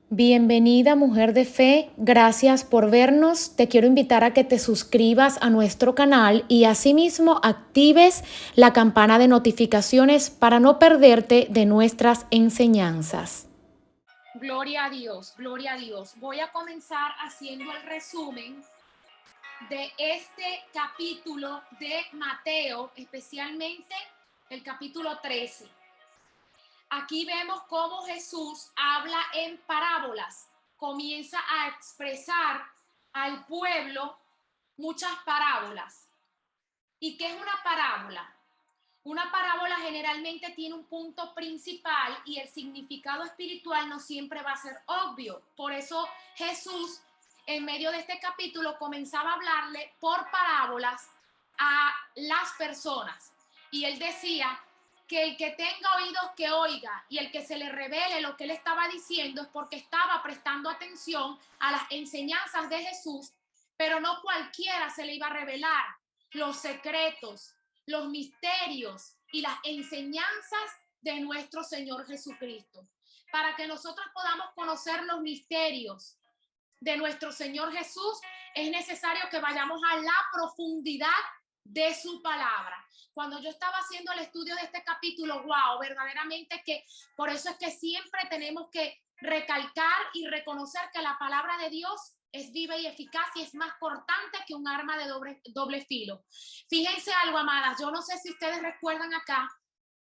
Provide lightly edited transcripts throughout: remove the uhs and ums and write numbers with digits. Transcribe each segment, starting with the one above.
Bienvenida, mujer de fe. Gracias por vernos. Te quiero invitar a que te suscribas a nuestro canal y asimismo actives la campana de notificaciones para no perderte de nuestras enseñanzas. Gloria a Dios, gloria a Dios. Voy a comenzar haciendo el resumen de este capítulo de Mateo, especialmente el capítulo 13. Aquí vemos cómo Jesús habla en parábolas, comienza a expresar al pueblo muchas parábolas. ¿Y qué es una parábola? Una parábola generalmente tiene un punto principal y el significado espiritual no siempre va a ser obvio. Por eso Jesús, en medio de este capítulo, comenzaba a hablarle por parábolas a las personas. Y él decía que el que tenga oídos que oiga y el que se le revele lo que él estaba diciendo es porque estaba prestando atención a las enseñanzas de Jesús, pero no cualquiera se le iba a revelar los secretos, los misterios y las enseñanzas de nuestro Señor Jesucristo. Para que nosotros podamos conocer los misterios de nuestro Señor Jesús, es necesario que vayamos a la profundidad de su palabra. Cuando yo estaba haciendo el estudio de este capítulo, wow, verdaderamente que por eso es que siempre tenemos que recalcar y reconocer que la palabra de Dios es viva y eficaz y es más cortante que un arma de doble filo. Fíjense algo, amadas, yo no sé si ustedes recuerdan acá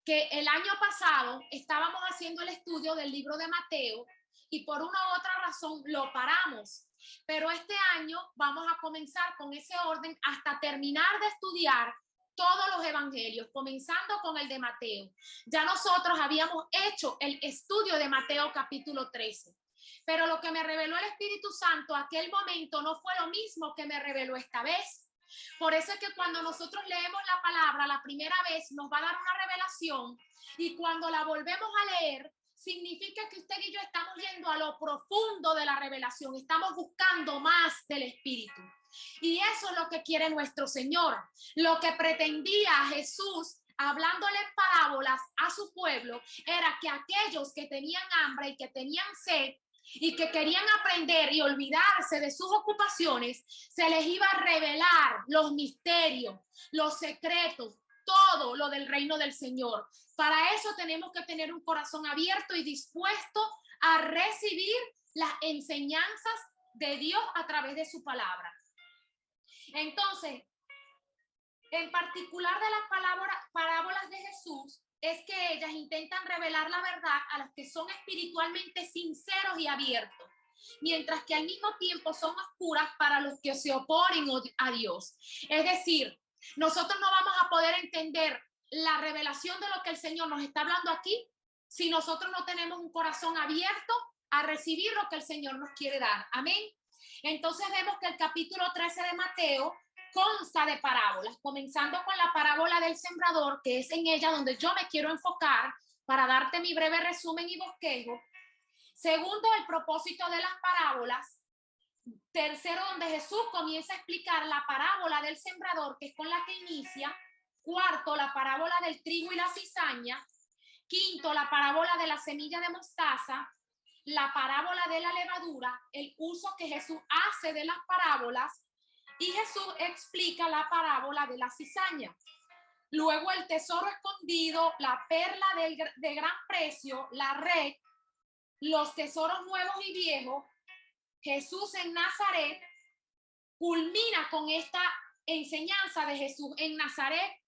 que el año pasado estábamos haciendo el estudio del libro de Mateo y por una u otra razón lo paramos. Pero este año vamos a comenzar con ese orden hasta terminar de estudiar todos los evangelios, comenzando con el de Mateo. Ya nosotros habíamos hecho el estudio de Mateo capítulo 13. Pero lo que me reveló el Espíritu Santo aquel momento no fue lo mismo que me reveló esta vez. Por eso es que cuando nosotros leemos la palabra la primera vez nos va a dar una revelación y cuando la volvemos a leer significa que usted y yo estamos yendo a lo profundo de la revelación, estamos buscando más del Espíritu. Y eso es lo que quiere nuestro Señor. Lo que pretendía Jesús hablándole en parábolas a su pueblo era que aquellos que tenían hambre y que tenían sed y que querían aprender y olvidarse de sus ocupaciones, se les iba a revelar los misterios, los secretos, todo lo del reino del Señor. Para eso tenemos que tener un corazón abierto y dispuesto a recibir las enseñanzas de Dios a través de su palabra. Entonces, en particular de las parábolas de Jesús, es que ellas intentan revelar la verdad a los que son espiritualmente sinceros y abiertos, mientras que al mismo tiempo son oscuras para los que se oponen a Dios. Es decir, nosotros no vamos a poder entender la revelación de lo que el Señor nos está hablando aquí si nosotros no tenemos un corazón abierto a recibir lo que el Señor nos quiere dar. Amén. Entonces vemos que el capítulo 13 de Mateo consta de parábolas, comenzando con la parábola del sembrador, que es en ella donde yo me quiero enfocar para darte mi breve resumen y bosquejo. Segundo, el propósito de las parábolas. Tercero, donde Jesús comienza a explicar la parábola del sembrador, que es con la que inicia. Cuarto, la parábola del trigo y la cizaña. Quinto, la parábola de la semilla de mostaza. La parábola de la levadura, el uso que Jesús hace de las parábolas. Y Jesús explica la parábola de la cizaña. Luego el tesoro escondido, la perla de gran precio, la red, los tesoros nuevos y viejos, Jesús en Nazaret, culmina con esta enseñanza de Jesús en Nazaret,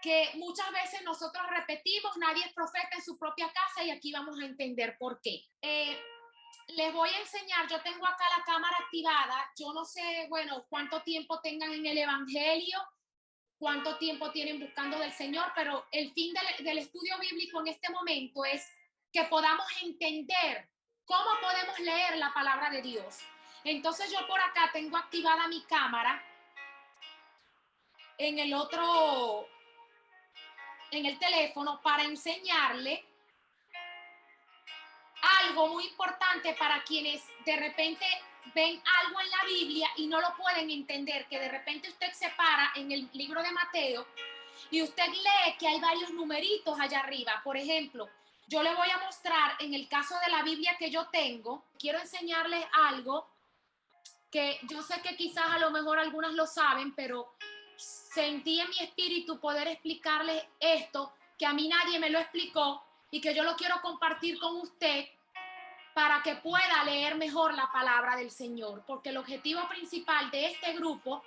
que muchas veces nosotros repetimos, nadie es profeta en su propia casa, y aquí vamos a entender por qué. Les voy a enseñar, yo tengo acá la cámara activada, yo no sé, bueno, cuánto tiempo tengan en el evangelio, cuánto tiempo tienen buscando del Señor, pero el fin del estudio bíblico en este momento es que podamos entender cómo podemos leer la palabra de Dios. Entonces yo por acá tengo activada mi cámara en el teléfono para enseñarle algo muy importante para quienes de repente ven algo en la Biblia y no lo pueden entender, que de repente usted se para en el libro de Mateo y usted lee que hay varios numeritos allá arriba. Por ejemplo, Yo le voy a mostrar en el caso de la Biblia que yo tengo, quiero enseñarles algo que yo sé que quizás a lo mejor algunas lo saben, pero sentí en mi espíritu poder explicarles esto, que a mí nadie me lo explicó y que yo lo quiero compartir con usted para que pueda leer mejor la palabra del Señor, porque el objetivo principal de este grupo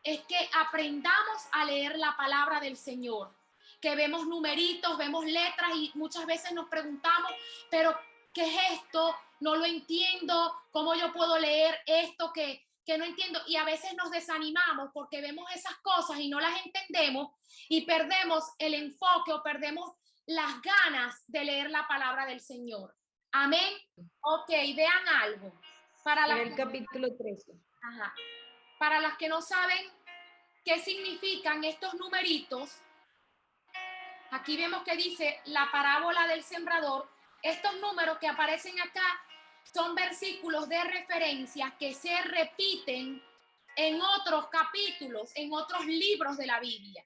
es que aprendamos a leer la palabra del Señor, que vemos numeritos, vemos letras y muchas veces nos preguntamos, pero ¿qué es esto? No lo entiendo, ¿cómo yo puedo leer esto que no entiendo? Y a veces nos desanimamos porque vemos esas cosas y no las entendemos y perdemos el enfoque o perdemos las ganas de leer la palabra del Señor. Amén. Ok, vean algo. Para el capítulo 13. Ajá. Para las que no saben qué significan estos numeritos, aquí vemos que dice la parábola del sembrador. Estos números que aparecen acá son versículos de referencia que se repiten en otros capítulos, en otros libros de la Biblia.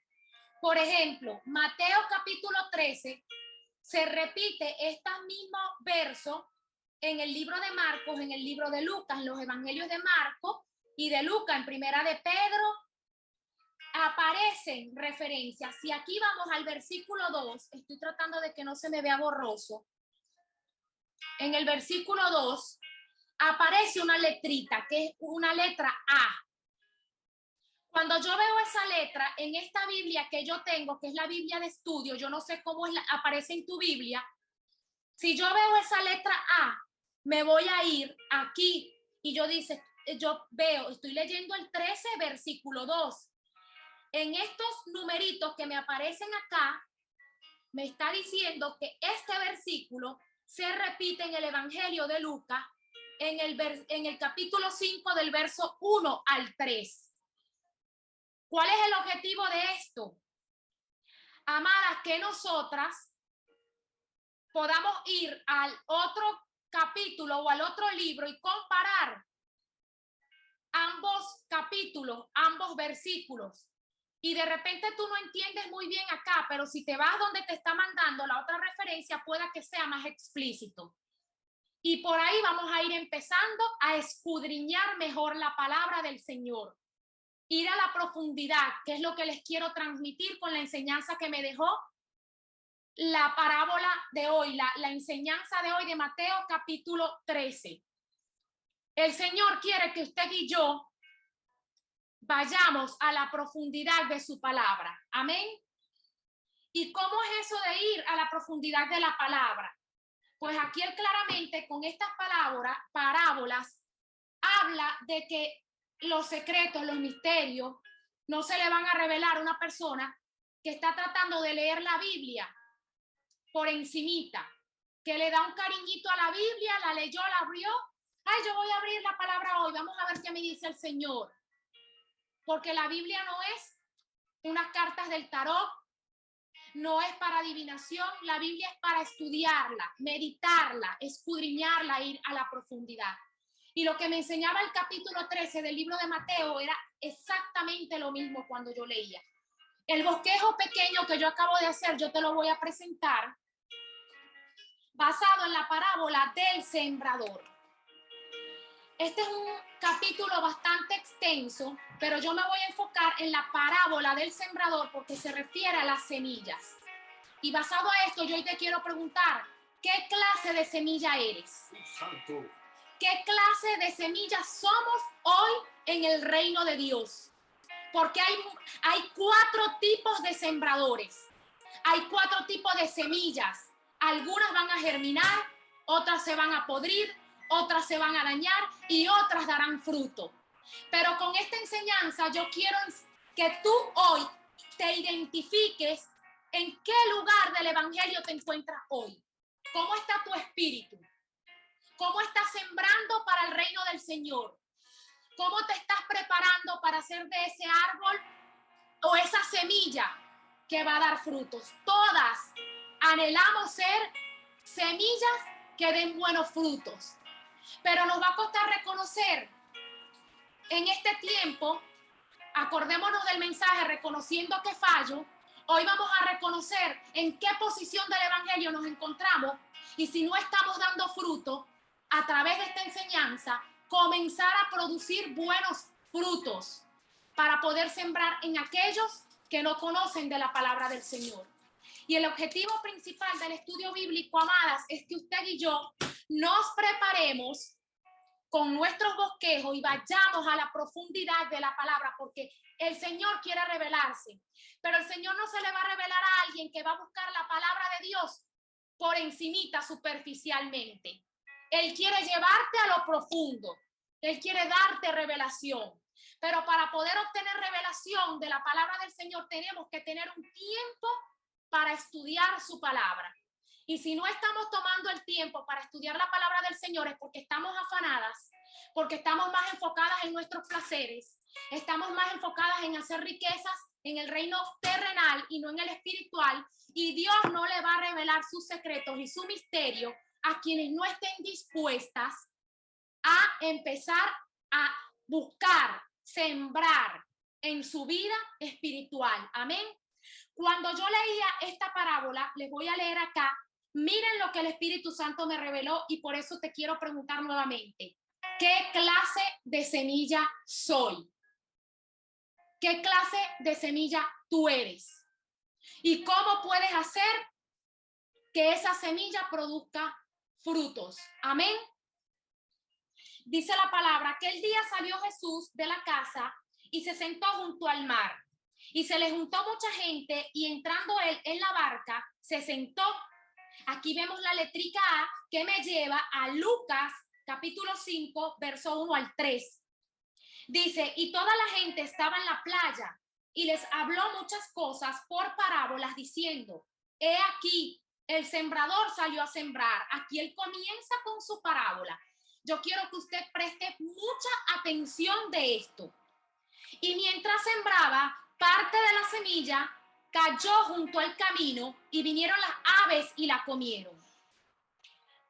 Por ejemplo, Mateo capítulo 13 se repite este mismo verso en el libro de Marcos, en el libro de Lucas, en los evangelios de Marcos y de Lucas, en primera de Pedro, aparecen referencias. Si aquí vamos al versículo 2, estoy tratando de que no se me vea borroso. En el versículo 2 aparece una letrita, que es una letra A. Cuando yo veo esa letra en esta Biblia que yo tengo, que es la Biblia de estudio, yo no sé cómo aparece en tu Biblia, si yo veo esa letra A, me voy a ir aquí y yo veo, estoy leyendo el 13, versículo 2. En estos numeritos que me aparecen acá, me está diciendo que este versículo se repite en el Evangelio de Lucas, en el capítulo 5 del verso 1 al 3. ¿Cuál es el objetivo de esto? Amadas, que nosotras podamos ir al otro capítulo o al otro libro y comparar ambos capítulos, ambos versículos. Y de repente tú no entiendes muy bien acá, pero si te vas donde te está mandando la otra referencia, pueda que sea más explícito. Y por ahí vamos a ir empezando a escudriñar mejor la palabra del Señor. Ir a la profundidad, que es lo que les quiero transmitir con la enseñanza que me dejó la parábola de hoy, la enseñanza de hoy de Mateo capítulo 13. El Señor quiere que usted y yo vayamos a la profundidad de su palabra. Amén. ¿Y cómo es eso de ir a la profundidad de la palabra? Pues aquí él claramente con estas parábolas habla de que los secretos, los misterios, no se le van a revelar a una persona que está tratando de leer la Biblia por encimita, que le da un cariñito a la Biblia, la leyó, la abrió. Ay, yo voy a abrir la palabra hoy, vamos a ver qué me dice el Señor. Porque la Biblia no es unas cartas del tarot, no es para adivinación, la Biblia es para estudiarla, meditarla, escudriñarla, ir a la profundidad. Y lo que me enseñaba el capítulo 13 del libro de Mateo era exactamente lo mismo cuando yo leía. El bosquejo pequeño que yo acabo de hacer, yo te lo voy a presentar basado en la parábola del sembrador. Este es un capítulo bastante extenso, pero yo me voy a enfocar en la parábola del sembrador porque se refiere a las semillas. Y basado a esto, yo hoy te quiero preguntar, ¿qué clase de semilla eres? Santo. ¿Qué clase de semillas somos hoy en el reino de Dios? Porque hay 4 tipos de sembradores. Hay 4 tipos de semillas. Algunas van a germinar, otras se van a podrir, otras se van a dañar y otras darán fruto. Pero con esta enseñanza yo quiero que tú hoy te identifiques en qué lugar del evangelio te encuentras hoy. ¿Cómo está tu espíritu? ¿Cómo estás sembrando para el reino del Señor? ¿Cómo te estás preparando para hacer de ese árbol o esa semilla que va a dar frutos? Todas anhelamos ser semillas que den buenos frutos. Pero nos va a costar reconocer en este tiempo, acordémonos del mensaje, reconociendo que fallo, Hoy vamos a reconocer en qué posición del evangelio nos encontramos y si no estamos dando fruto, a través de esta enseñanza, comenzar a producir buenos frutos para poder sembrar en aquellos que no conocen de la palabra del Señor. Y el objetivo principal del estudio bíblico, amadas, es que usted y yo nos preparemos con nuestros bosquejos y vayamos a la profundidad de la palabra, porque el Señor quiere revelarse, pero el Señor no se le va a revelar a alguien que va a buscar la palabra de Dios por encimita, superficialmente. Él quiere llevarte a lo profundo, Él quiere darte revelación, pero para poder obtener revelación de la palabra del Señor tenemos que tener un tiempo para estudiar su palabra. Y si no estamos tomando el tiempo para estudiar la palabra del Señor es porque estamos afanadas, porque estamos más enfocadas en nuestros placeres, estamos más enfocadas en hacer riquezas en el reino terrenal y no en el espiritual, y Dios no le va a revelar sus secretos y su misterio a quienes no estén dispuestas a empezar a buscar, sembrar en su vida espiritual. Amén. Cuando yo leía esta parábola, les voy a leer acá. Miren lo que el Espíritu Santo me reveló y por eso te quiero preguntar nuevamente. ¿Qué clase de semilla soy? ¿Qué clase de semilla tú eres? ¿Y cómo puedes hacer que esa semilla produzca frutos? Amén. Dice la palabra, aquel día salió Jesús de la casa y se sentó junto al mar. Y se le juntó mucha gente y entrando él en la barca, se sentó. Aquí vemos la letrica A que me lleva a Lucas capítulo 5, verso 1 al 3. Dice, y toda la gente estaba en la playa y les habló muchas cosas por parábolas diciendo, he aquí, el sembrador salió a sembrar. Aquí él comienza con su parábola. Yo quiero que usted preste mucha atención de esto. Y mientras sembraba, parte de la semilla cayó junto al camino y vinieron las aves y la comieron.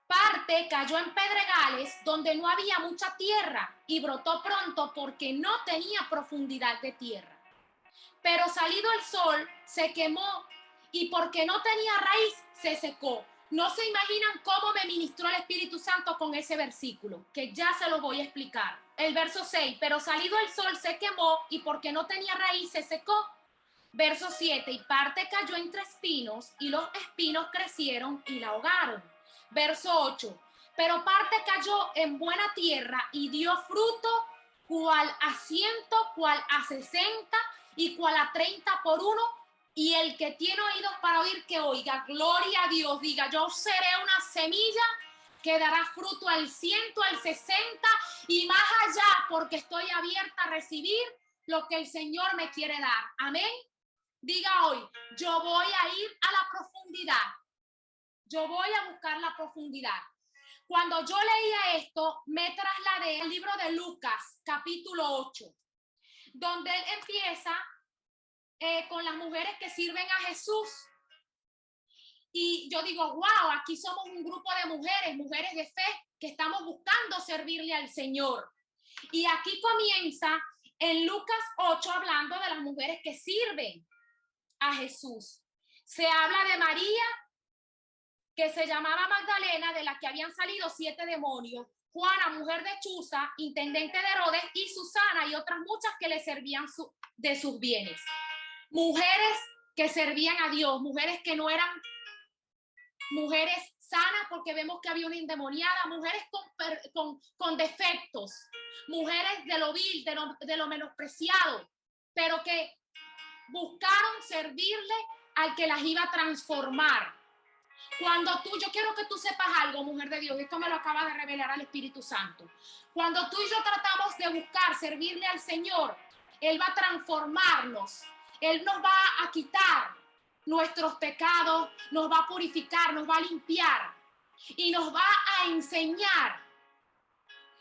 Parte cayó en pedregales donde no había mucha tierra y brotó pronto porque no tenía profundidad de tierra. Pero salido el sol se quemó y porque no tenía raíz se secó. No se imaginan cómo me ministró el Espíritu Santo con ese versículo, que ya se lo voy a explicar. El verso 6, pero salido el sol se quemó y porque no tenía raíz se secó. Verso 7, y parte cayó entre espinos y los espinos crecieron y la ahogaron. Verso 8, pero parte cayó en buena tierra y dio fruto, cual a 100, cual a 60 y cual a 30 por uno. Y el que tiene oídos para oír, que oiga. Gloria a Dios. Diga, yo seré una semilla que dará fruto al 100, al 60 y más allá, porque estoy abierta a recibir lo que el Señor me quiere dar. Amén. Diga hoy, yo voy a ir a la profundidad. Yo voy a buscar la profundidad. Cuando yo leía esto, me trasladé al libro de Lucas, capítulo 8, donde él empieza con las mujeres que sirven a Jesús. Y yo digo, wow, aquí somos un grupo de mujeres de fe que estamos buscando servirle al Señor. Y aquí comienza en Lucas 8 hablando de las mujeres que sirven a Jesús. Se habla de María, que se llamaba Magdalena, de la que habían salido 7 demonios, Juana, mujer de Chuza, intendente de Herodes, y Susana y otras muchas que le servían de sus bienes. Mujeres que servían a Dios, mujeres que no eran mujeres sanas porque vemos que había una endemoniada, mujeres con defectos, mujeres de lo vil, de lo menospreciado, pero que buscaron servirle al que las iba a transformar. Yo quiero que tú sepas algo, mujer de Dios, esto me lo acaba de revelar al Espíritu Santo. Cuando tú y yo tratamos de buscar servirle al Señor, Él va a transformarnos. Él nos va a quitar nuestros pecados, nos va a purificar, nos va a limpiar y nos va a enseñar.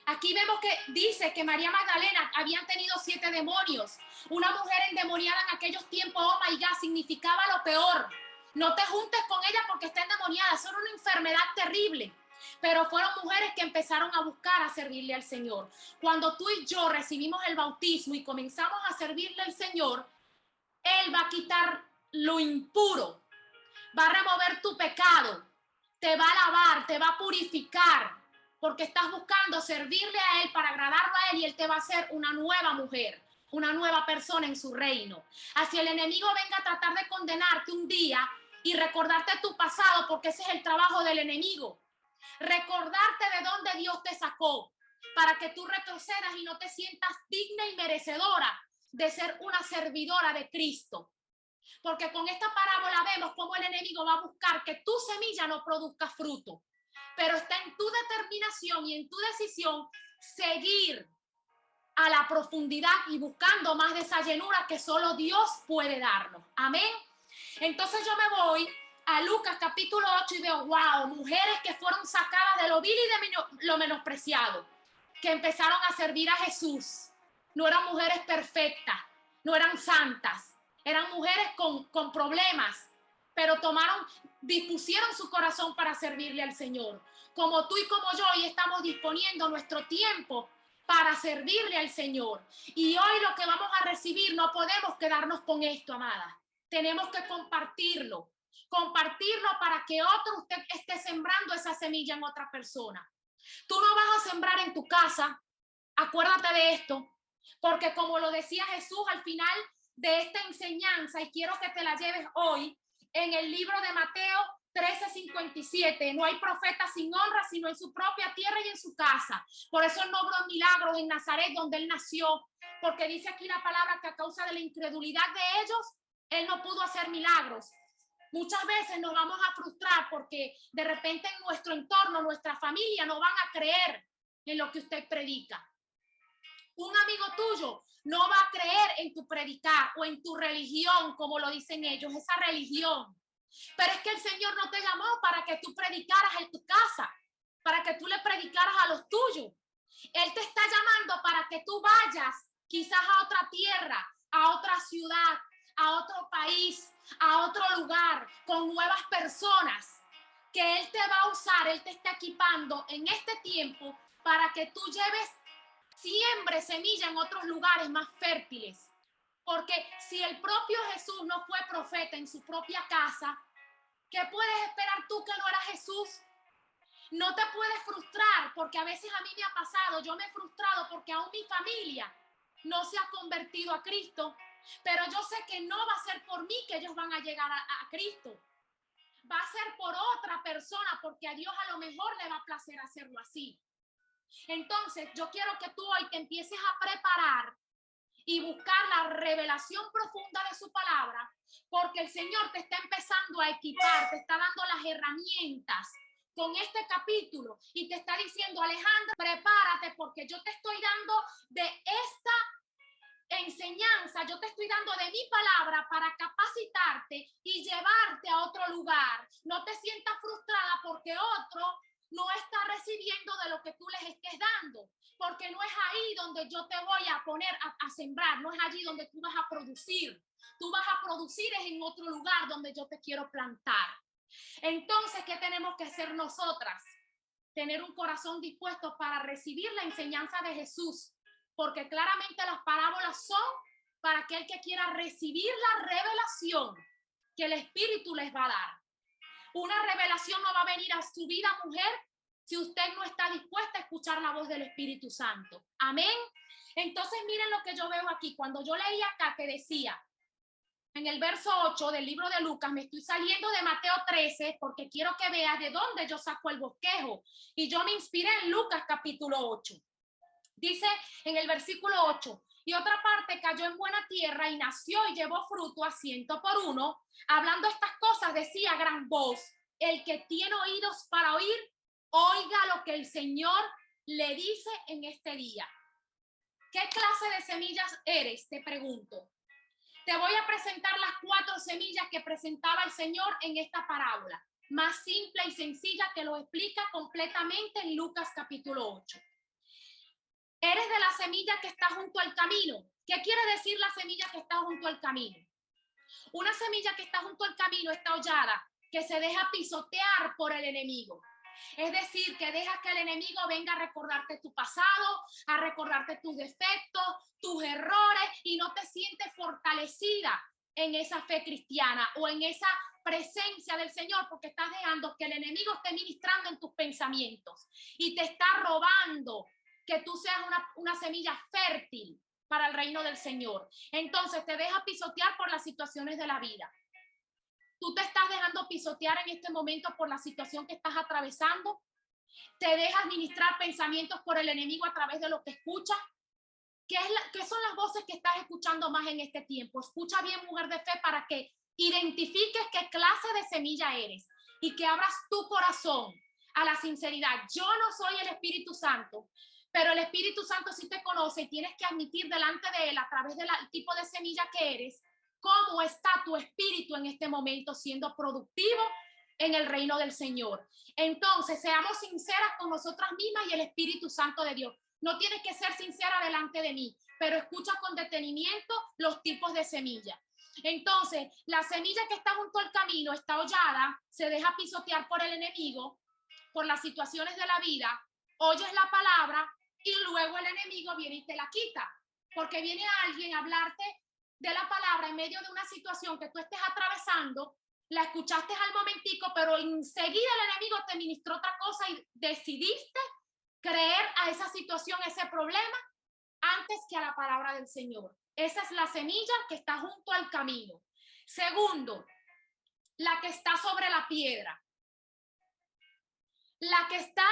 Aquí vemos que dice que María Magdalena habían tenido 7 demonios. Una mujer endemoniada en aquellos tiempos, oh my God, significaba lo peor. No te juntes con ella porque está endemoniada, eso era una enfermedad terrible. Pero fueron mujeres que empezaron a buscar a servirle al Señor. Cuando tú y yo recibimos el bautismo y comenzamos a servirle al Señor, Él va a quitar lo impuro, va a remover tu pecado, te va a lavar, te va a purificar, porque estás buscando servirle a Él para agradarlo a Él y Él te va a hacer una nueva mujer, una nueva persona en su reino. Así el enemigo venga a tratar de condenarte un día y recordarte tu pasado, porque ese es el trabajo del enemigo. Recordarte de dónde Dios te sacó, para que tú retrocedas y no te sientas digna y merecedora de ser una servidora de Cristo. Porque con esta parábola vemos cómo el enemigo va a buscar que tu semilla no produzca fruto. Pero está en tu determinación y en tu decisión seguir a la profundidad y buscando más de esa llenura que solo Dios puede darnos. Amén. Entonces yo me voy a Lucas capítulo 8 y veo, wow, mujeres que fueron sacadas de lo vil y de lo menospreciado, que empezaron a servir a Jesús. No eran mujeres perfectas, no eran santas, eran mujeres con problemas, pero dispusieron su corazón para servirle al Señor. Como tú y como yo, hoy estamos disponiendo nuestro tiempo para servirle al Señor. Y hoy lo que vamos a recibir, no podemos quedarnos con esto, amada. Tenemos que compartirlo para que usted esté sembrando esa semilla en otra persona. Tú no vas a sembrar en tu casa, acuérdate de esto, porque como lo decía Jesús al final de esta enseñanza, y quiero que te la lleves hoy, en el libro de Mateo 13:57, no hay profeta sin honra, sino en su propia tierra y en su casa. Por eso él no obró milagros en Nazaret, donde él nació, porque dice aquí la palabra que a causa de la incredulidad de ellos, él no pudo hacer milagros. Muchas veces nos vamos a frustrar porque de repente en nuestro entorno, nuestra familia, no van a creer en lo que usted predica. Un amigo tuyo no va a creer en tu predicar o en tu religión, como lo dicen ellos, esa religión. Pero es que el Señor no te llamó para que tú predicaras en tu casa, para que tú le predicaras a los tuyos. Él te está llamando para que tú vayas quizás a otra tierra, a otra ciudad, a otro país, a otro lugar, con nuevas personas que Él te va a usar. Él te está equipando en este tiempo para que tú siembre semilla en otros lugares más fértiles. Porque si el propio Jesús no fue profeta en su propia casa, ¿qué puedes esperar tú que no era Jesús? No te puedes frustrar, porque a veces a mí me ha pasado, yo me he frustrado porque aún mi familia no se ha convertido a Cristo, pero yo sé que no va a ser por mí que ellos van a llegar a Cristo. Va a ser por otra persona, porque a Dios a lo mejor le va a placer hacerlo así. Entonces, yo quiero que tú hoy te empieces a preparar y buscar la revelación profunda de su palabra, porque el Señor te está empezando a equipar, te está dando las herramientas con este capítulo y te está diciendo, Alejandra, prepárate, porque yo te estoy dando de esta enseñanza, yo te estoy dando de mi palabra para capacitarte y llevarte a otro lugar. No te sientas frustrada porque otro no está recibiendo de lo que tú les estés dando, porque no es ahí donde yo te voy a poner a sembrar, no es allí donde tú vas a producir. Tú vas a producir es en otro lugar donde yo te quiero plantar. Entonces, ¿qué tenemos que hacer nosotras? Tener un corazón dispuesto para recibir la enseñanza de Jesús, porque claramente las parábolas son para aquel que quiera recibir la revelación que el Espíritu les va a dar. Una revelación no va a venir a su vida, mujer, si usted no está dispuesta a escuchar la voz del Espíritu Santo. Amén. Entonces, miren lo que yo veo aquí. Cuando yo leí acá que decía, en el verso 8 del libro de Lucas, me estoy saliendo de Mateo 13 porque quiero que veas de dónde yo saco el bosquejo. Y yo me inspiré en Lucas capítulo 8. Dice en el versículo 8, y otra parte cayó en buena tierra y nació y llevó fruto a 100 por uno. Hablando estas cosas decía a gran voz, el que tiene oídos para oír, oiga lo que el Señor le dice en este día. ¿Qué clase de semillas eres? Te pregunto. Te voy a presentar las 4 semillas que presentaba el Señor en esta parábola, más simple y sencilla, que lo explica completamente en Lucas capítulo 8. Eres de la semilla que está junto al camino. ¿Qué quiere decir la semilla que está junto al camino? Una semilla que está junto al camino está hollada, que se deja pisotear por el enemigo. Es decir, que deja que el enemigo venga a recordarte tu pasado, a recordarte tus defectos, tus errores, y no te sientes fortalecida en esa fe cristiana o en esa presencia del Señor, porque estás dejando que el enemigo esté ministrando en tus pensamientos y te está robando que tú seas una semilla fértil para el reino del Señor. Entonces te deja pisotear por las situaciones de la vida. Tú te estás dejando pisotear en este momento por la situación que estás atravesando. Te dejas ministrar pensamientos por el enemigo a través de lo que escuchas. ¿Qué son las voces que estás escuchando más en este tiempo? Escucha bien, mujer de fe, para que identifiques qué clase de semilla eres y que abras tu corazón a la sinceridad. Yo no soy el Espíritu Santo, pero el Espíritu Santo sí te conoce y tienes que admitir delante de él, a través del tipo de semilla que eres, cómo está tu espíritu en este momento siendo productivo en el reino del Señor. Entonces, seamos sinceras con nosotras mismas y el Espíritu Santo de Dios. No tienes que ser sincera delante de mí, pero escucha con detenimiento los tipos de semilla. Entonces, la semilla que está junto al camino está hollada, se deja pisotear por el enemigo, por las situaciones de la vida, oyes la palabra y luego el enemigo viene y te la quita, porque viene alguien a hablarte de la palabra en medio de una situación que tú estés atravesando, la escuchaste al momentico, pero enseguida el enemigo te ministró otra cosa y decidiste creer a esa situación, ese problema, antes que a la palabra del Señor. Esa es la semilla que está junto al camino. Segundo, la que está sobre la piedra. La que está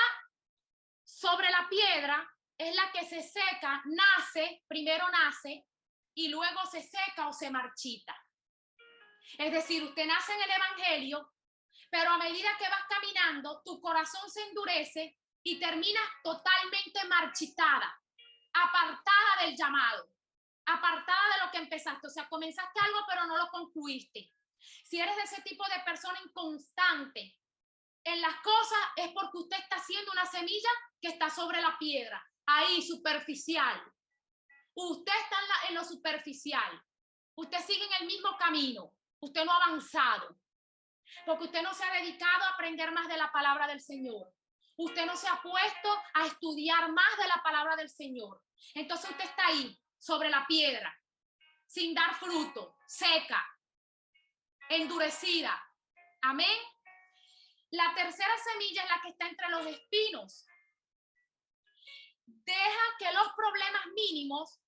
sobre la piedra es la que se seca, primero nace y luego se seca o se marchita. Es decir, usted nace en el evangelio, pero a medida que vas caminando, tu corazón se endurece y terminas totalmente marchitada, apartada del llamado, apartada de lo que empezaste. O sea, comenzaste algo, pero no lo concluiste. Si eres de ese tipo de persona inconstante en las cosas, es porque usted está haciendo una semilla que está sobre la piedra, ahí, superficial. Usted está en lo superficial. Usted sigue en el mismo camino. Usted no ha avanzado. Porque usted no se ha dedicado a aprender más de la palabra del Señor. Usted no se ha puesto a estudiar más de la palabra del Señor. Entonces usted está ahí, sobre la piedra, sin dar fruto, seca, endurecida. Amén. La tercera semilla es la que está entre los espinos. Deja que los problemas mínimos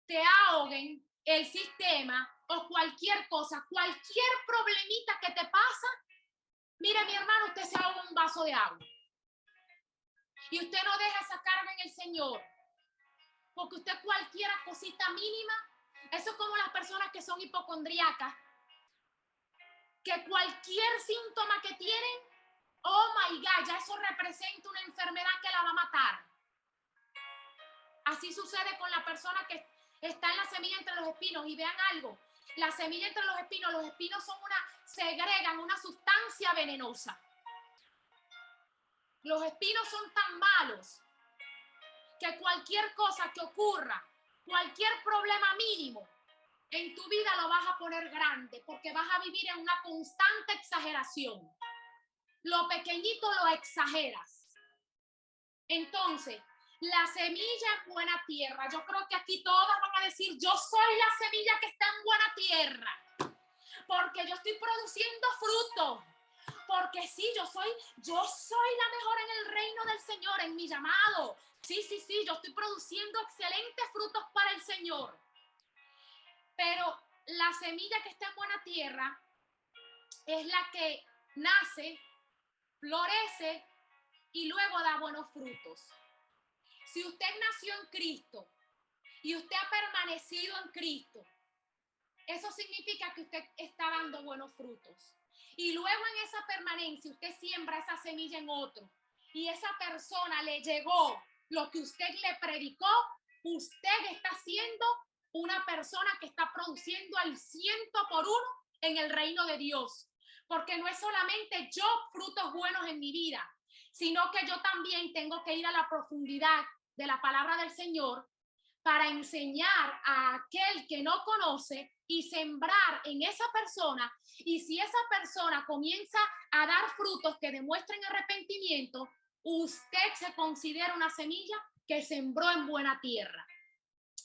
te ahoguen el sistema o cualquier cosa, cualquier problemita que te pasa. Mire, mi hermano, usted se ahoga un vaso de agua. Y usted no deja esa carga en el Señor. Porque usted cualquier cosita mínima, eso es como las personas que son hipocondríacas, que cualquier síntoma que tienen, oh my God, ya eso representa una enfermedad que la va a matar. Así sucede con la persona que está en la semilla entre los espinos. Y vean algo, la semilla entre los espinos segregan una sustancia venenosa. Los espinos son tan malos que cualquier cosa que ocurra, cualquier problema mínimo en tu vida lo vas a poner grande, porque vas a vivir en una constante exageración. Lo pequeñito lo exageras. Entonces, la semilla en buena tierra. Yo creo que aquí todas van a decir, yo soy la semilla que está en buena tierra, porque yo estoy produciendo fruto. Porque sí, yo soy la mejor en el reino del Señor, en mi llamado. Sí, yo estoy produciendo excelentes frutos para el Señor. Pero la semilla que está en buena tierra es la que nace, florece y luego da buenos frutos. Si usted nació en Cristo y usted ha permanecido en Cristo, eso significa que usted está dando buenos frutos. Y luego en esa permanencia usted siembra esa semilla en otro y esa persona le llegó lo que usted le predicó. Usted está siendo una persona que está produciendo al 100% en el reino de Dios, porque no es solamente yo frutos buenos en mi vida, sino que yo también tengo que ir a la profundidad de la palabra del Señor para enseñar a aquel que no conoce y sembrar en esa persona. Y si esa persona comienza a dar frutos que demuestren arrepentimiento, usted se considera una semilla que sembró en buena tierra.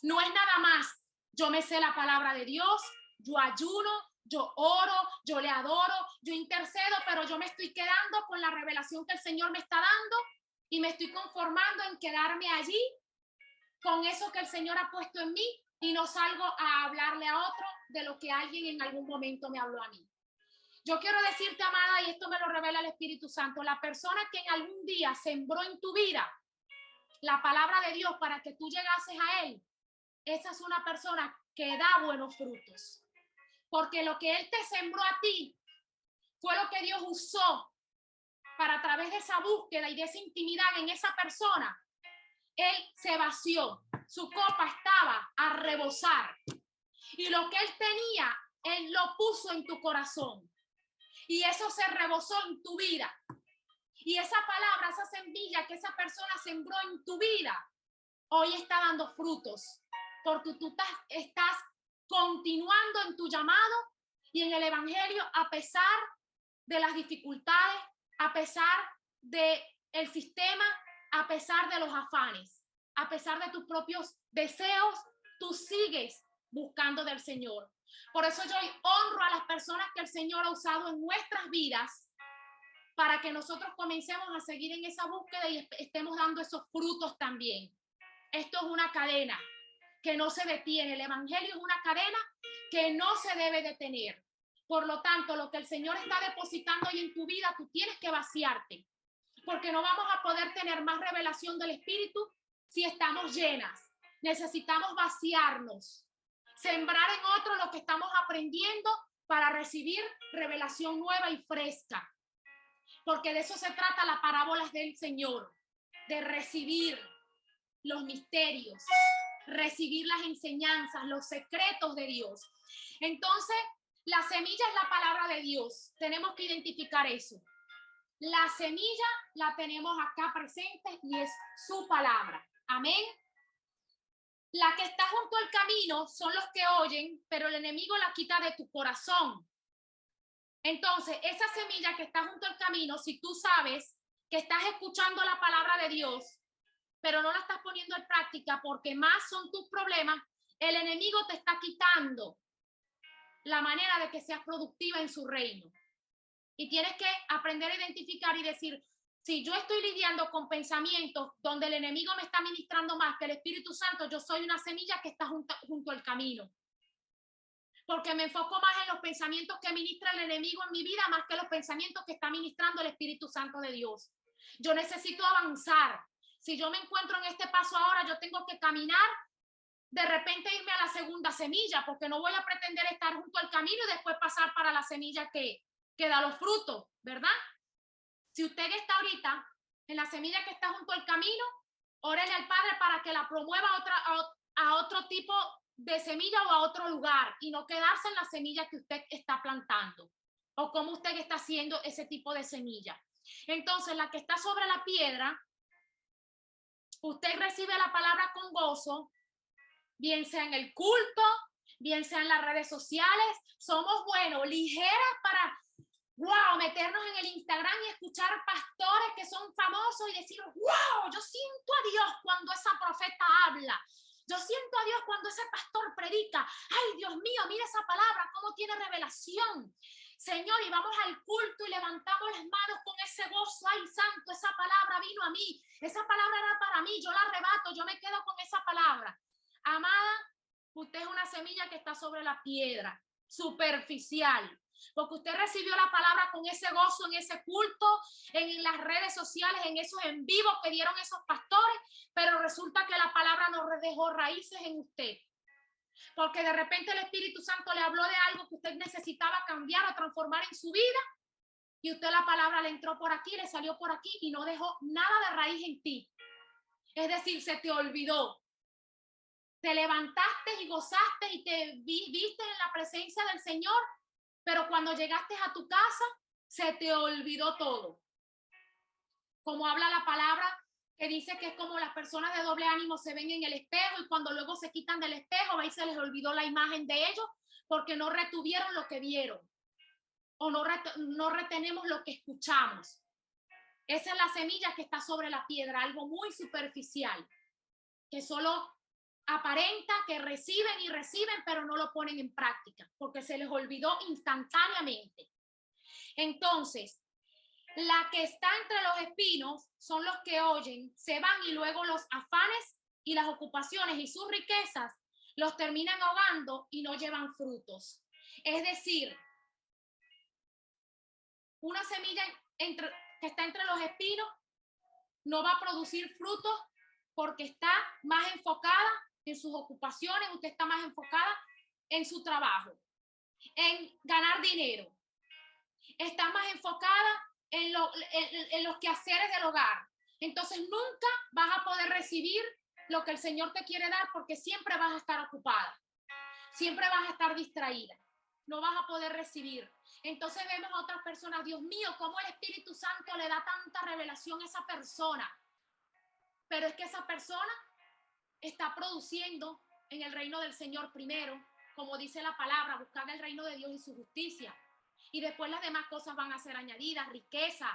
No es nada más, yo me sé la palabra de Dios, yo ayuno, yo oro, yo le adoro, yo intercedo, pero yo me estoy quedando con la revelación que el Señor me está dando y me estoy conformando en quedarme allí con eso que el Señor ha puesto en mí y no salgo a hablarle a otro de lo que alguien en algún momento me habló a mí. Yo quiero decirte, amada, y esto me lo revela el Espíritu Santo, la persona que en algún día sembró en tu vida la palabra de Dios para que tú llegases a Él, esa es una persona que da buenos frutos. Porque lo que Él te sembró a ti fue lo que Dios usó para, a través de esa búsqueda y de esa intimidad en esa persona, Él se vació. Su copa estaba a rebosar. Y lo que Él tenía, Él lo puso en tu corazón. Y eso se rebosó en tu vida. Y esa palabra, esa semilla que esa persona sembró en tu vida, hoy está dando frutos. Porque tú estás continuando en tu llamado y en el evangelio a pesar de las dificultades, a pesar de el sistema, a pesar de los afanes, a pesar de tus propios deseos, tú sigues buscando del Señor. Por eso yo honro a las personas que el Señor ha usado en nuestras vidas para que nosotros comencemos a seguir en esa búsqueda y estemos dando esos frutos también. Esto es una cadena que no se detiene. El evangelio es una cadena que no se debe detener. Por lo tanto, lo que el Señor está depositando hoy en tu vida, tú tienes que vaciarte, porque no vamos a poder tener más revelación del Espíritu si estamos llenas. Necesitamos vaciarnos, sembrar en otro lo que estamos aprendiendo para recibir revelación nueva y fresca, porque de eso se trata la parábola del Señor, de recibir los misterios, recibir las enseñanzas, los secretos de Dios. Entonces, la semilla es la palabra de Dios. Tenemos que identificar eso. La semilla la tenemos acá presente y es su palabra. Amén. La que está junto al camino son los que oyen, pero el enemigo la quita de tu corazón. Entonces, esa semilla que está junto al camino, si tú sabes que estás escuchando la palabra de Dios, pero no la estás poniendo en práctica porque más son tus problemas, el enemigo te está quitando la manera de que seas productiva en su reino. Y tienes que aprender a identificar y decir, si yo estoy lidiando con pensamientos donde el enemigo me está ministrando más que el Espíritu Santo, yo soy una semilla que está junto al camino. Porque me enfoco más en los pensamientos que ministra el enemigo en mi vida, más que los pensamientos que está ministrando el Espíritu Santo de Dios. Yo necesito avanzar. Si yo me encuentro en este paso ahora, yo tengo que caminar, de repente irme a la segunda semilla, porque no voy a pretender estar junto al camino y después pasar para la semilla que da los frutos, ¿verdad? Si usted está ahorita en la semilla que está junto al camino, órele al Padre para que la promueva a otro tipo de semilla o a otro lugar y no quedarse en la semilla que usted está plantando o como usted está haciendo ese tipo de semilla. Entonces, la que está sobre la piedra, usted recibe la palabra con gozo, bien sea en el culto, bien sea en las redes sociales. Somos buenos, ligeras para meternos en el Instagram y escuchar pastores que son famosos y decir, yo siento a Dios cuando esa profeta habla. Yo siento a Dios cuando ese pastor predica. Ay, Dios mío, mira esa palabra, cómo tiene revelación. Señor, y vamos al culto y levantamos las manos con ese gozo. Ay, santo, esa palabra vino a mí. Esa palabra era para mí. Yo la arrebato, yo me quedo con esa palabra. Amada, usted es una semilla que está sobre la piedra, superficial. Porque usted recibió la palabra con ese gozo en ese culto, en las redes sociales, en esos en vivos que dieron esos pastores, pero resulta que la palabra no dejó raíces en usted. Porque de repente el Espíritu Santo le habló de algo que usted necesitaba cambiar o transformar en su vida y usted la palabra le entró por aquí, le salió por aquí y no dejó nada de raíz en ti. Es decir, se te olvidó. Te levantaste y gozaste y te viste en la presencia del Señor, pero cuando llegaste a tu casa, se te olvidó todo. Como habla la palabra, que dice que es como las personas de doble ánimo se ven en el espejo y cuando luego se quitan del espejo, ahí se les olvidó la imagen de ellos porque no retuvieron lo que vieron o no retenemos lo que escuchamos. Esa es la semilla que está sobre la piedra, algo muy superficial, que solo aparenta que reciben y reciben, pero no lo ponen en práctica, porque se les olvidó instantáneamente. Entonces, la que está entre los espinos son los que oyen, se van y luego los afanes y las ocupaciones y sus riquezas los terminan ahogando y no llevan frutos. Es decir, una semilla que está entre los espinos no va a producir frutos porque está más enfocada en sus ocupaciones, usted está más enfocada en su trabajo, en ganar dinero, está más enfocada en los quehaceres del hogar. Entonces nunca vas a poder recibir lo que el Señor te quiere dar porque siempre vas a estar ocupada, siempre vas a estar distraída, no vas a poder recibir. Entonces vemos a otras personas, Dios mío, cómo el Espíritu Santo le da tanta revelación a esa persona, pero es que esa persona está produciendo en el reino del Señor primero, como dice la palabra, buscar el reino de Dios y su justicia. Y después las demás cosas van a ser añadidas, riqueza,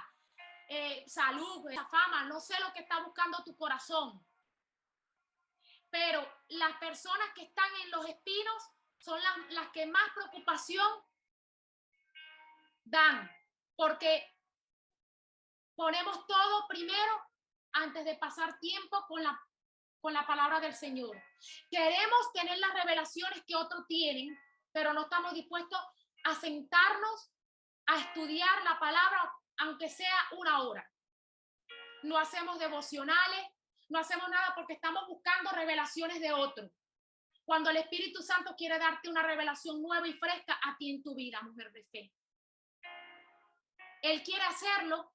salud, fama, no sé lo que está buscando tu corazón. Pero las personas que están en los espinos son las que más preocupación dan, porque ponemos todo primero antes de pasar tiempo con la palabra del Señor. Queremos tener las revelaciones que otros tienen, pero no estamos dispuestos a sentarnos a estudiar la palabra, aunque sea una hora. No hacemos devocionales, no hacemos nada porque estamos buscando revelaciones de otro. Cuando el Espíritu Santo quiere darte una revelación nueva y fresca a ti en tu vida, mujer de fe. Él quiere hacerlo,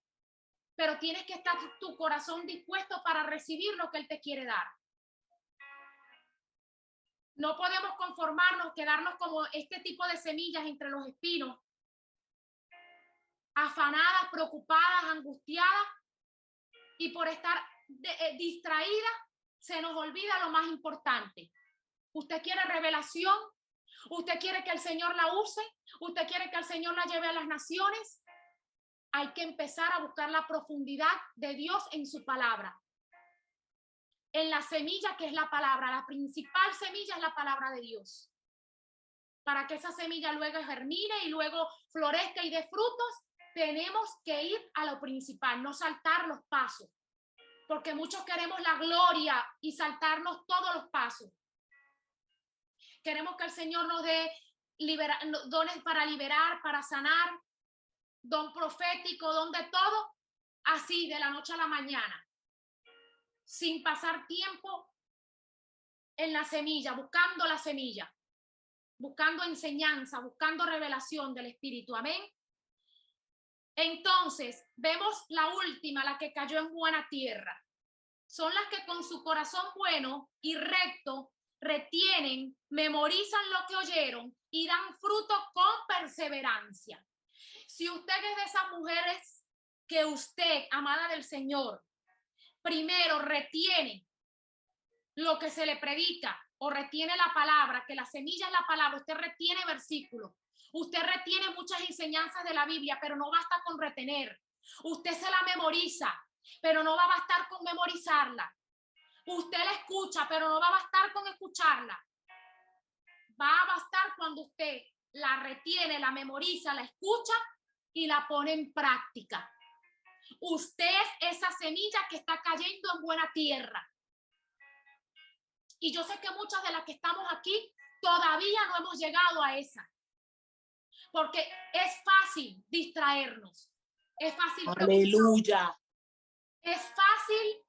pero tienes que estar tu corazón dispuesto para recibir lo que Él te quiere dar. No podemos conformarnos, quedarnos como este tipo de semillas entre los espinos, afanadas, preocupadas, angustiadas, y por estar distraídas se nos olvida lo más importante. Usted quiere revelación, usted quiere que el Señor la use, usted quiere que el Señor la lleve a las naciones. Hay que empezar a buscar la profundidad de Dios en su palabra. En la semilla que es la palabra, la principal semilla es la palabra de Dios. Para que esa semilla luego germine y luego florezca y dé frutos, tenemos que ir a lo principal, no saltar los pasos. Porque muchos queremos la gloria y saltarnos todos los pasos. Queremos que el Señor nos dé dones para liberar, para sanar, don profético, don de todo, así de la noche a la mañana, sin pasar tiempo en la semilla, buscando la semilla, buscando enseñanza, buscando revelación del Espíritu. Amén. Entonces, vemos la última, la que cayó en buena tierra. Son las que con su corazón bueno y recto retienen, memorizan lo que oyeron y dan fruto con perseverancia. Si usted es de esas mujeres que usted, amada del Señor, primero retiene lo que se le predica o retiene la palabra, que la semilla es la palabra, usted retiene versículos, usted retiene muchas enseñanzas de la Biblia, pero no basta con retener. Usted se la memoriza, pero no va a bastar con memorizarla. Usted la escucha, pero no va a bastar con escucharla. Va a bastar cuando usted la retiene, la memoriza, la escucha y la pone en práctica. Usted es esa semilla que está cayendo en buena tierra. Y yo sé que muchas de las que estamos aquí todavía no hemos llegado a esa. Porque es fácil distraernos. Es fácil. Aleluya. Es fácil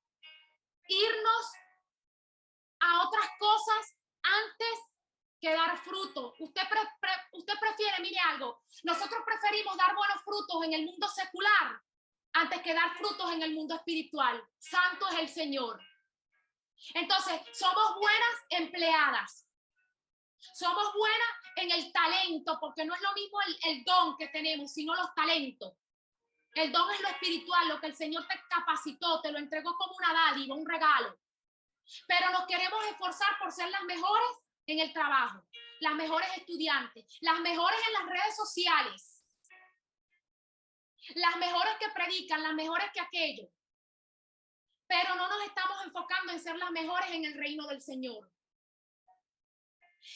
irnos a otras cosas antes que dar fruto. Usted prefiere, mire algo, nosotros preferimos dar buenos frutos en el mundo secular antes que dar frutos en el mundo espiritual. Santo es el Señor. Entonces, somos buenas empleadas. Somos buenas en el talento, porque no es lo mismo el don que tenemos, sino los talentos. El don es lo espiritual, lo que el Señor te capacitó, te lo entregó como una dádiva, un regalo. Pero nos queremos esforzar por ser las mejores en el trabajo, las mejores estudiantes, las mejores en las redes sociales, las mejores que predican, las mejores que aquello. Pero no nos estamos enfocando en ser las mejores en el reino del Señor.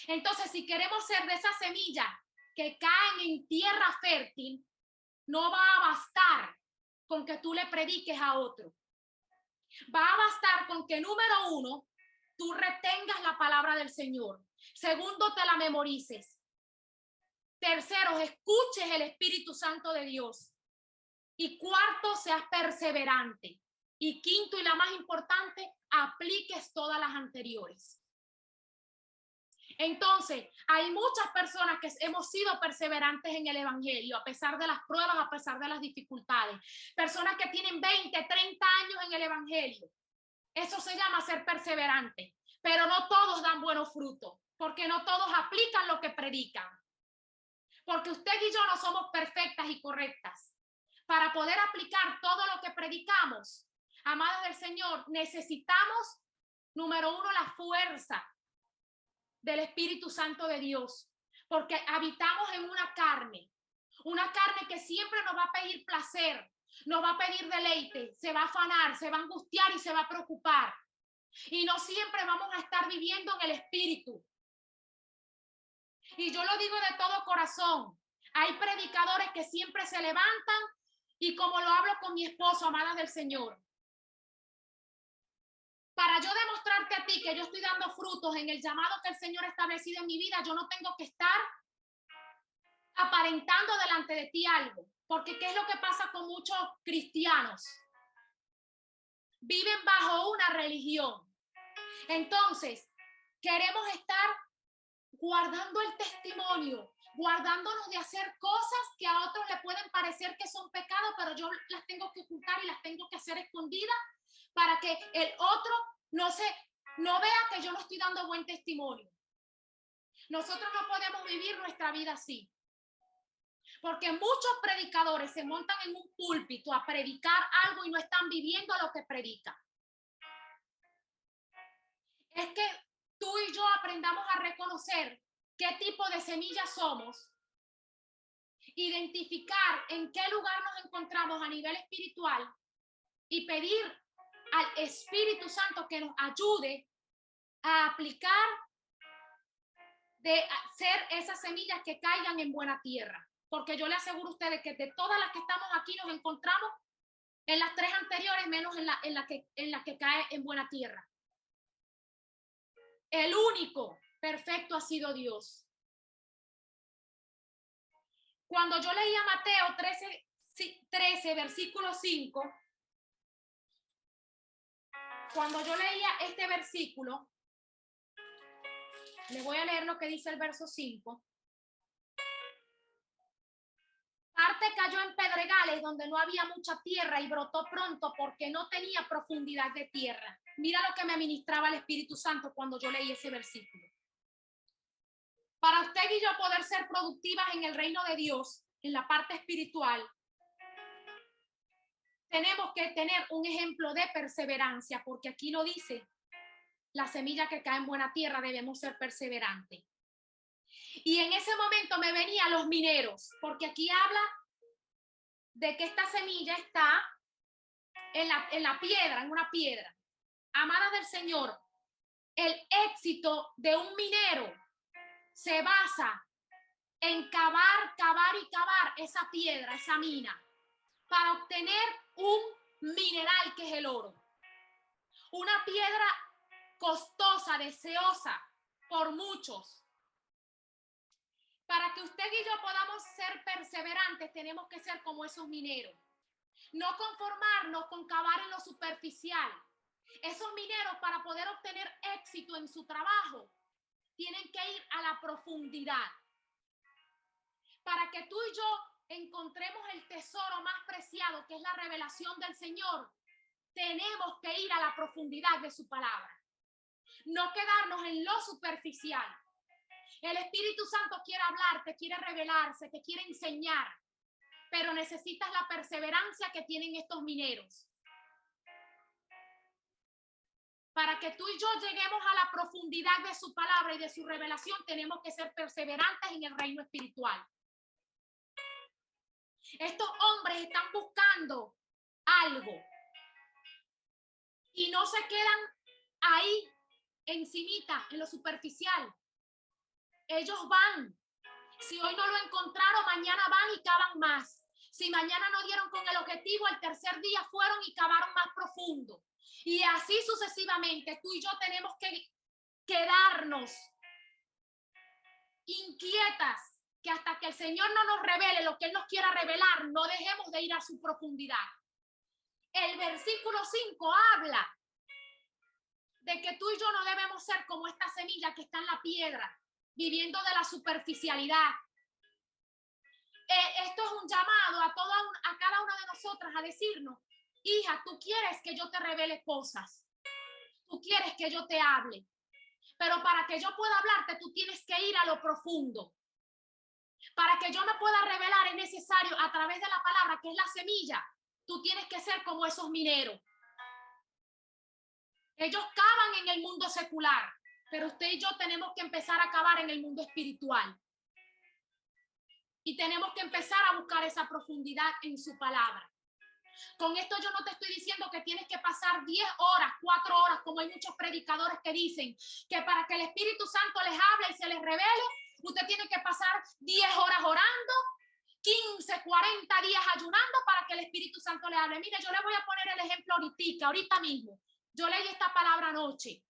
Entonces, si queremos ser de esas semillas que caen en tierra fértil, no va a bastar con que tú le prediques a otro. Va a bastar con que, número uno, tú retengas la palabra del Señor. Segundo, te la memorices. Tercero, escuches el Espíritu Santo de Dios. Y cuarto, seas perseverante. Y quinto, y la más importante, apliques todas las anteriores. Entonces, hay muchas personas que hemos sido perseverantes en el evangelio, a pesar de las pruebas, a pesar de las dificultades. Personas que tienen 20, 30 años en el evangelio. Eso se llama ser perseverante. Pero no todos dan buenos frutos, porque no todos aplican lo que predican. Porque usted y yo no somos perfectas y correctas. Para poder aplicar todo lo que predicamos, amadas del Señor, necesitamos, número uno, la fuerza del Espíritu Santo de Dios, porque habitamos en una carne que siempre nos va a pedir placer, nos va a pedir deleite, se va a afanar, se va a angustiar y se va a preocupar. Y no siempre vamos a estar viviendo en el Espíritu. Y yo lo digo de todo corazón. Hay predicadores que siempre se levantan y como lo hablo con mi esposo, amadas del Señor, para yo demostrarte a ti que yo estoy dando frutos en el llamado que el Señor ha establecido en mi vida, yo no tengo que estar aparentando delante de ti algo. Porque ¿qué es lo que pasa con muchos cristianos? Viven bajo una religión. Entonces, queremos estar guardando el testimonio, guardándonos de hacer cosas que a otros le pueden parecer que son pecados, pero yo las tengo que ocultar y las tengo que hacer escondidas para que el otro no vea que yo no estoy dando buen testimonio. Nosotros no podemos vivir nuestra vida así. Porque muchos predicadores se montan en un púlpito a predicar algo y no están viviendo lo que predican. Es que tú y yo aprendamos a reconocer qué tipo de semillas somos, identificar en qué lugar nos encontramos a nivel espiritual y pedir al Espíritu Santo que nos ayude a aplicar, de ser esas semillas que caigan en buena tierra. Porque yo le aseguro a ustedes que de todas las que estamos aquí nos encontramos en las tres anteriores, menos en la que cae en buena tierra. El único perfecto ha sido Dios. Cuando yo leía Mateo 13, versículo 5, cuando yo leía este versículo, le voy a leer lo que dice el verso 5. Parte cayó en pedregales donde no había mucha tierra y brotó pronto porque no tenía profundidad de tierra. Mira lo que me ministraba el Espíritu Santo cuando yo leí ese versículo. Para usted y yo poder ser productivas en el reino de Dios, en la parte espiritual, tenemos que tener un ejemplo de perseverancia, porque aquí lo dice, la semilla que cae en buena tierra, debemos ser perseverantes. Y en ese momento me venían los mineros, porque aquí habla de que esta semilla está en la piedra, en una piedra. Amada del Señor, el éxito de un minero se basa en cavar y cavar esa piedra, esa mina, para obtener un mineral que es el oro. Una piedra costosa, deseosa por muchos. Para que usted y yo podamos ser perseverantes, tenemos que ser como esos mineros. No conformarnos con cavar en lo superficial. Esos mineros, para poder obtener éxito en su trabajo, tienen que ir a la profundidad. Para que tú y yo encontremos el tesoro más preciado, que es la revelación del Señor, tenemos que ir a la profundidad de su palabra. No quedarnos en lo superficial. El Espíritu Santo quiere hablarte, quiere revelarse, te quiere enseñar, pero necesitas la perseverancia que tienen estos mineros. Para que tú y yo lleguemos a la profundidad de su palabra y de su revelación, tenemos que ser perseverantes en el reino espiritual. Estos hombres están buscando algo y no se quedan ahí encimita, en lo superficial. Ellos van. Si hoy no lo encontraron, mañana van y cavan más. Si mañana no dieron con el objetivo, el tercer día fueron y cavaron más profundo. Y así sucesivamente, tú y yo tenemos que quedarnos inquietas, que hasta que el Señor no nos revele lo que Él nos quiera revelar, no dejemos de ir a su profundidad. El versículo 5 habla de que tú y yo no debemos ser como esta semilla que está en la piedra, viviendo de la superficialidad. Esto es un llamado a cada una de nosotras a decirnos: hija, tú quieres que yo te revele cosas, tú quieres que yo te hable, pero para que yo pueda hablarte, tú tienes que ir a lo profundo. Para que yo me pueda revelar es necesario, a través de la palabra, que es la semilla, tú tienes que ser como esos mineros. Ellos cavan en el mundo secular, pero usted y yo tenemos que empezar a cavar en el mundo espiritual. Y tenemos que empezar a buscar esa profundidad en su palabra. Con esto yo no te estoy diciendo que tienes que pasar 10 horas, 4 horas, como hay muchos predicadores que dicen que para que el Espíritu Santo les hable y se les revele, usted tiene que pasar 10 horas orando, 15, 40 días ayunando para que el Espíritu Santo le hable. Mire, yo le voy a poner el ejemplo ahorita mismo. Yo leí esta palabra anoche.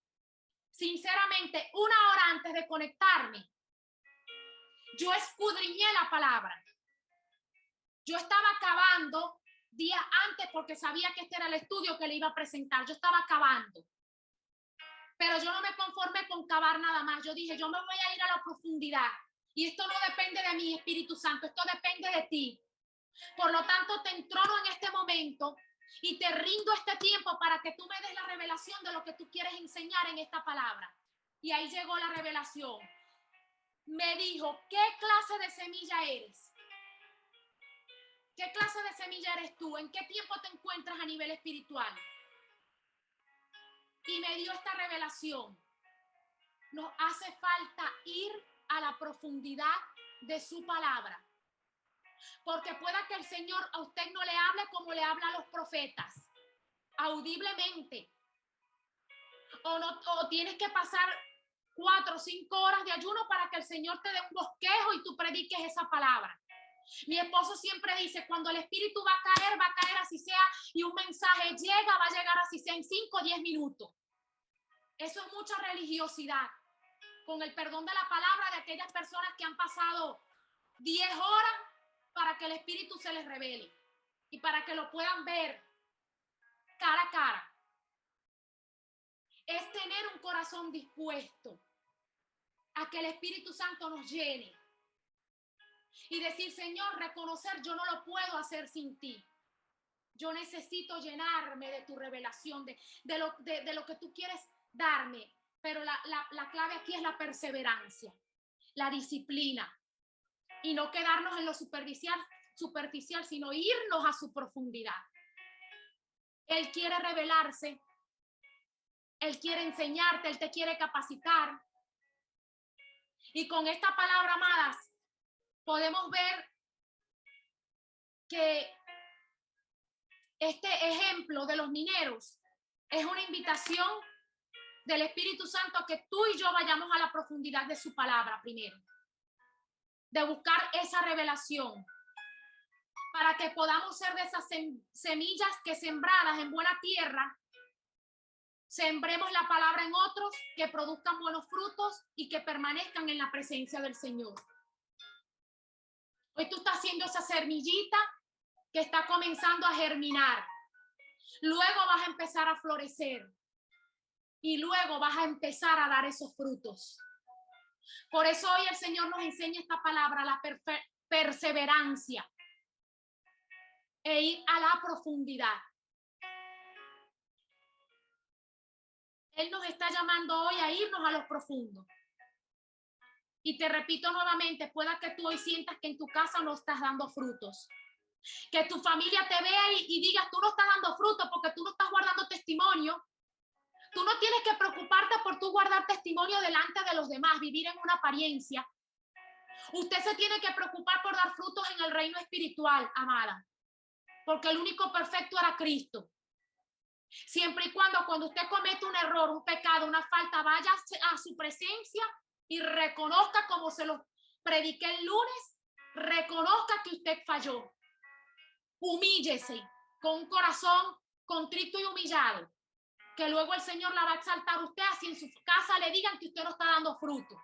Sinceramente, 1 hora antes de conectarme, yo escudriñé la palabra. Yo estaba cavando días antes porque sabía que este era el estudio que le iba a presentar. Yo estaba cavando. Pero yo no me conformé con cavar nada más. Yo dije, yo me voy a ir a la profundidad. Y esto no depende de mi Espíritu Santo, esto depende de ti. Por lo tanto, te entrono en este momento y te rindo este tiempo para que tú me des la revelación de lo que tú quieres enseñar en esta palabra. Y ahí llegó la revelación. Me dijo, ¿qué clase de semilla eres? ¿Qué clase de semilla eres tú? ¿En qué tiempo te encuentras a nivel espiritual? Y me dio esta revelación. Nos hace falta ir a la profundidad de su palabra. Porque pueda que el Señor a usted no le hable como le habla a los profetas, audiblemente. O tienes que pasar 4 o 5 horas de ayuno para que el Señor te dé un bosquejo y tú prediques esa palabra. Mi esposo siempre dice, cuando el Espíritu va a caer así sea, y un mensaje llega, va a llegar así sea en 5 o 10 minutos. Eso es mucha religiosidad, con el perdón de la palabra, de aquellas personas que han pasado 10 horas para que el Espíritu se les revele y para que lo puedan ver cara a cara. Es tener un corazón dispuesto a que el Espíritu Santo nos llene y decir, Señor, reconocer, yo no lo puedo hacer sin ti. Yo necesito llenarme de tu revelación, de lo que tú quieres darme. Pero la clave aquí es la perseverancia, la disciplina, y no quedarnos en lo superficial, sino irnos a su profundidad. Él quiere revelarse, Él quiere enseñarte, Él te quiere capacitar. Y con esta palabra, amadas, podemos ver que este ejemplo de los mineros es una invitación del Espíritu Santo a que tú y yo vayamos a la profundidad de su palabra primero, de buscar esa revelación, para que podamos ser de esas semillas que sembradas en buena tierra, sembremos la palabra en otros, que produzcan buenos frutos y que permanezcan en la presencia del Señor. Hoy tú estás haciendo esa semillita que está comenzando a germinar. Luego vas a empezar a florecer y luego vas a empezar a dar esos frutos. Por eso hoy el Señor nos enseña esta palabra, la perseverancia, e ir a la profundidad. Él nos está llamando hoy a irnos a los profundos. Y te repito nuevamente, pueda que tú hoy sientas que en tu casa no estás dando frutos. Que tu familia te vea y digas, tú no estás dando frutos porque tú no estás guardando testimonio. Tú no tienes que preocuparte por tú guardar testimonio delante de los demás, vivir en una apariencia. Usted se tiene que preocupar por dar frutos en el reino espiritual, amada. Porque el único perfecto era Cristo. Siempre y cuando usted comete un error, un pecado, una falta, vaya a su presencia y reconozca, como se lo prediqué el lunes, reconozca que usted falló. Humíllese con un corazón contrito y humillado, que luego el Señor la va a exaltar a usted, así en su casa le digan que usted no está dando fruto.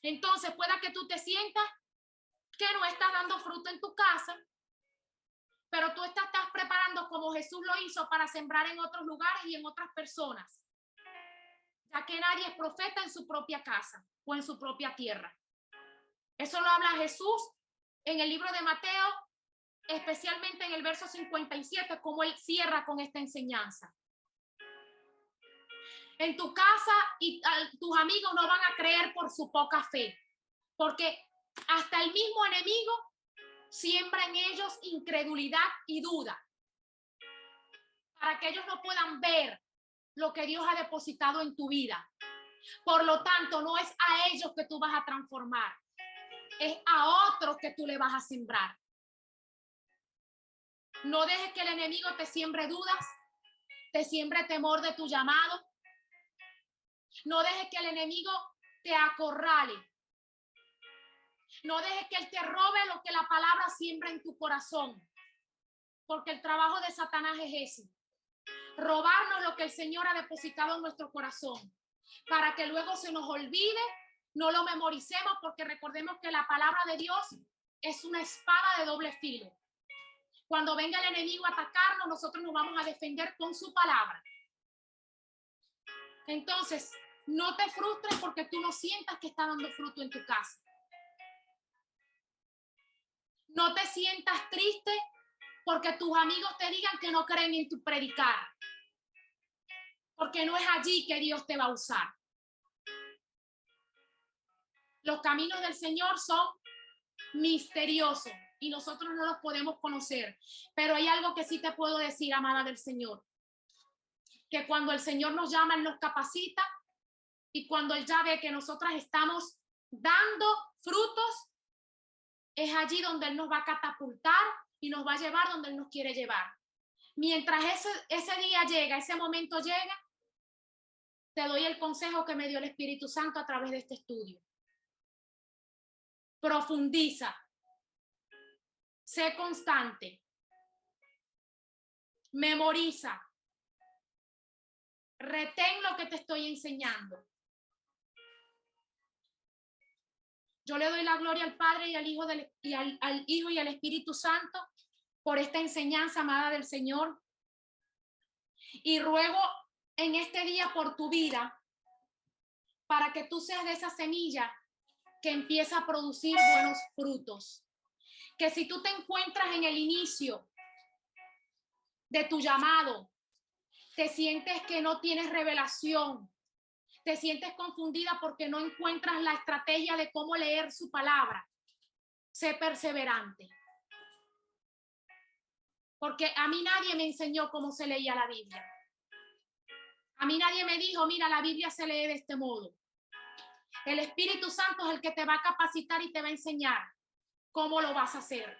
Entonces pueda que tú te sientas que no estás dando fruto en tu casa, pero tú estás preparando como Jesús lo hizo para sembrar en otros lugares y en otras personas, ya que nadie es profeta en su propia casa o en su propia tierra. Eso lo habla Jesús en el libro de Mateo, especialmente en el verso 57, como él cierra con esta enseñanza. En tu casa y tus amigos no van a creer por su poca fe, porque hasta el mismo enemigo siembra en ellos incredulidad y duda, para que ellos no puedan ver lo que Dios ha depositado en tu vida. Por lo tanto, no es a ellos que tú vas a transformar, es a otros que tú le vas a sembrar. No dejes que el enemigo te siembre dudas, te siembre temor de tu llamado. No dejes que el enemigo te acorrale. No dejes que él te robe lo que la palabra siembra en tu corazón. Porque el trabajo de Satanás es ese: robarnos lo que el Señor ha depositado en nuestro corazón, para que luego se nos olvide, no lo memoricemos, porque recordemos que la palabra de Dios es una espada de doble filo. Cuando venga el enemigo a atacarnos, nosotros nos vamos a defender con su palabra. Entonces, no te frustres porque tú no sientas que está dando fruto en tu casa. No te sientas triste porque tus amigos te digan que no creen en tu predicar, porque no es allí que Dios te va a usar. Los caminos del Señor son misteriosos y nosotros no los podemos conocer, pero hay algo que sí te puedo decir, amada del Señor, que cuando el Señor nos llama, Él nos capacita, y cuando Él ya ve que nosotras estamos dando frutos, es allí donde Él nos va a catapultar y nos va a llevar donde Él nos quiere llevar. Mientras ese día llega, ese momento llega, te doy el consejo que me dio el Espíritu Santo a través de este estudio. Profundiza, sé constante, memoriza, retén lo que te estoy enseñando. Yo le doy la gloria al Padre y al Hijo al Hijo y al Espíritu Santo por esta enseñanza, amada del Señor. Y ruego en este día por tu vida, para que tú seas de esa semilla que empieza a producir buenos frutos. Que si tú te encuentras en el inicio de tu llamado, te sientes que no tienes revelación, te sientes confundida porque no encuentras la estrategia de cómo leer su palabra, sé perseverante. Porque a mí nadie me enseñó cómo se leía la Biblia. A mí nadie me dijo, mira, la Biblia se lee de este modo. El Espíritu Santo es el que te va a capacitar y te va a enseñar cómo lo vas a hacer.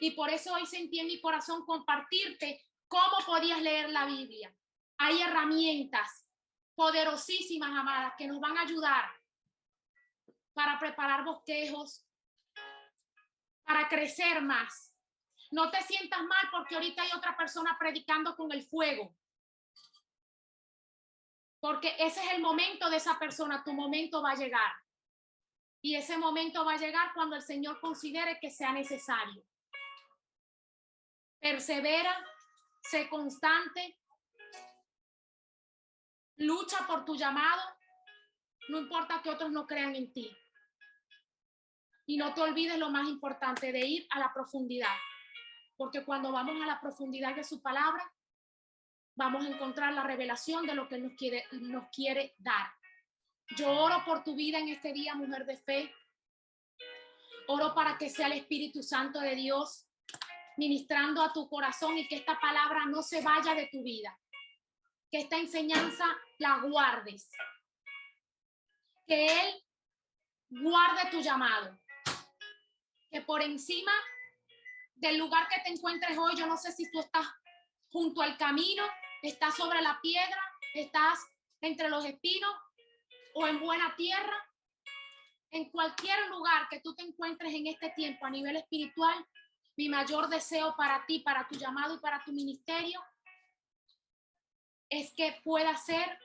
Y por eso hoy sentí en mi corazón compartirte cómo podías leer la Biblia. Hay herramientas poderosísimas, amadas, que nos van a ayudar para preparar bosquejos, para crecer más. No te sientas mal porque ahorita hay otra persona predicando con el fuego. Porque ese es el momento de esa persona, tu momento va a llegar. Y ese momento va a llegar cuando el Señor considere que sea necesario. Persevera, sé constante, lucha por tu llamado, no importa que otros no crean en ti. Y no te olvides lo más importante, de ir a la profundidad, porque cuando vamos a la profundidad de su palabra, vamos a encontrar la revelación de lo que nos quiere dar. Yo oro por tu vida en este día, mujer de fe. Oro para que sea el Espíritu Santo de Dios ministrando a tu corazón y que esta palabra no se vaya de tu vida. Que esta enseñanza la guardes. Que Él guarde tu llamado. Que por encima del lugar que te encuentres hoy, yo no sé si tú estás junto al camino, estás sobre la piedra, estás entre los espinos, o en buena tierra, en cualquier lugar que tú te encuentres en este tiempo a nivel espiritual, mi mayor deseo para ti, para tu llamado y para tu ministerio es que pueda ser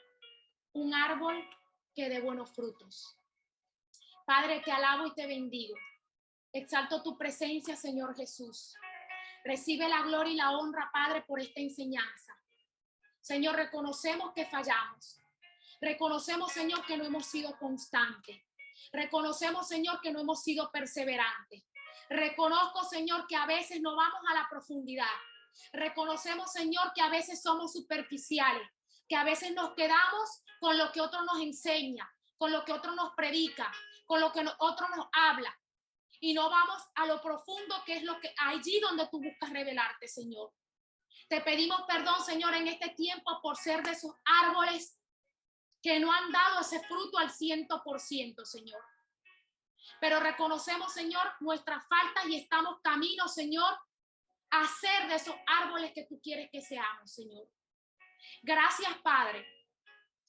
un árbol que dé buenos frutos. Padre, te alabo y te bendigo. Exalto tu presencia, Señor Jesús. Recibe la gloria y la honra, Padre, por esta enseñanza. Señor, reconocemos que fallamos. Reconocemos, Señor, que no hemos sido constantes. Reconocemos, Señor, que no hemos sido perseverantes. Reconozco, Señor, que a veces no vamos a la profundidad. Reconocemos, Señor, que a veces somos superficiales, que a veces nos quedamos con lo que otro nos enseña, con lo que otro nos predica, con lo que otro nos habla. Y no vamos a lo profundo, que es lo que allí donde tú buscas revelarte, Señor. Te pedimos perdón, Señor, en este tiempo por ser de esos árboles que no han dado ese fruto al 100%, Señor. Pero reconocemos, Señor, nuestras faltas y estamos camino, Señor, a ser de esos árboles que tú quieres que seamos, Señor. Gracias, Padre.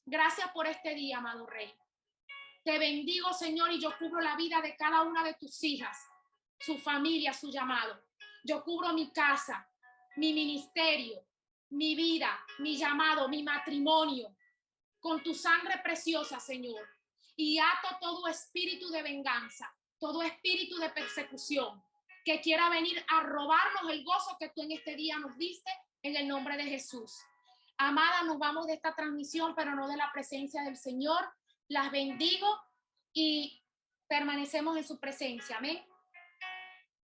Gracias por este día, amado Rey. Te bendigo, Señor, y yo cubro la vida de cada una de tus hijas, su familia, su llamado. Yo cubro mi casa, mi ministerio, mi vida, mi llamado, mi matrimonio, con tu sangre preciosa, Señor. Y ato todo espíritu de venganza, todo espíritu de persecución que quiera venir a robarnos el gozo que tú en este día nos diste, en el nombre de Jesús. Amada, nos vamos de esta transmisión, pero no de la presencia del Señor. Las bendigo y permanecemos en su presencia. Amén.